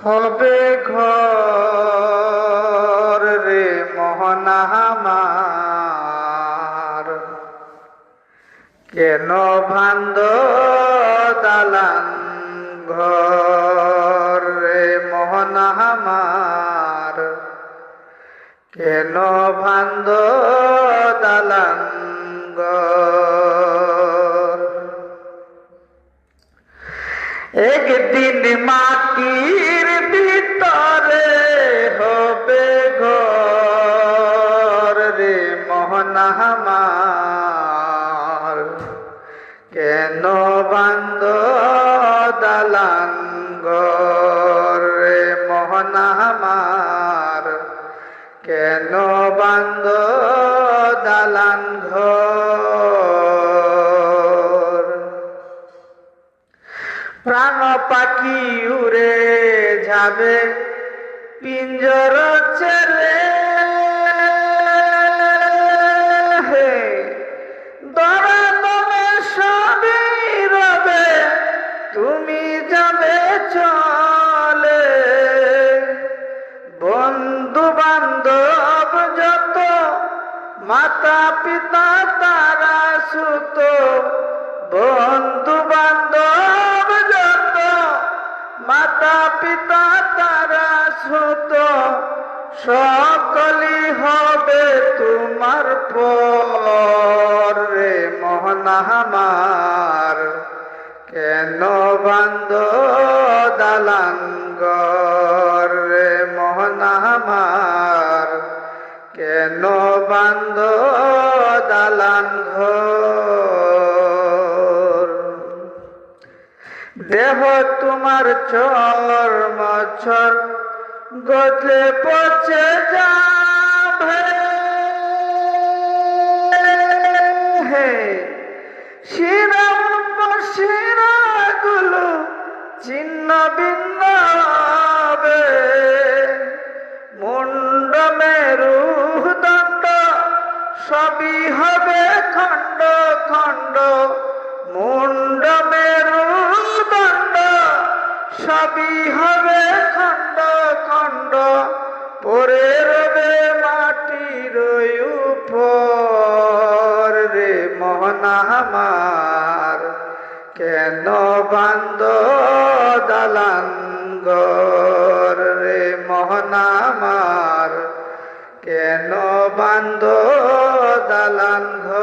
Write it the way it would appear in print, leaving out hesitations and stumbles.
হবে ঘর রে মোহনা আমার, কেন ভান্দ দালান ঘর রে মোহনা আমার, কেন ভান্দ দালান ঘর। একদিন মাটির ভিতরে হবে ঘর রে মোহনা আমার, কেন বান্দ দালান ঘর রে মোহনা আমার, কেন বান্দ দালান ঘর। প্রাণ পাখি উড়ে যাবে পিঞ্জর ছেড়ে, দরাদমে সবই রবে তুমি যাবে চলে। বন্ধু বান্ধব যত মাতা পিতা তারা সুত, বন্ধু বান্ধব যত মাতা পিতা তারা সুত, সকলই হবে তোমার পর রে মোহনা আমার, কেন বান্দ দালান ঘর রে মোহনা আমার, কেন বান্দ দালান ঘর। দেহ তোমার চর মছর গলে পচে যাবে, শিরাগুলো ছিন্ন ভিন্ন হবে, মুন্ড মেরুদণ্ড সবই হবে খণ্ড খণ্ড, মুন্ড মেরুদণ্ড সবই হবে খণ্ড খণ্ড, পরে রবে মাটির উপর রে মোহনা আমার, কেন বান্দ দালান ঘর রে মোহনা আমার, কেন বান্দ দালান ঘর।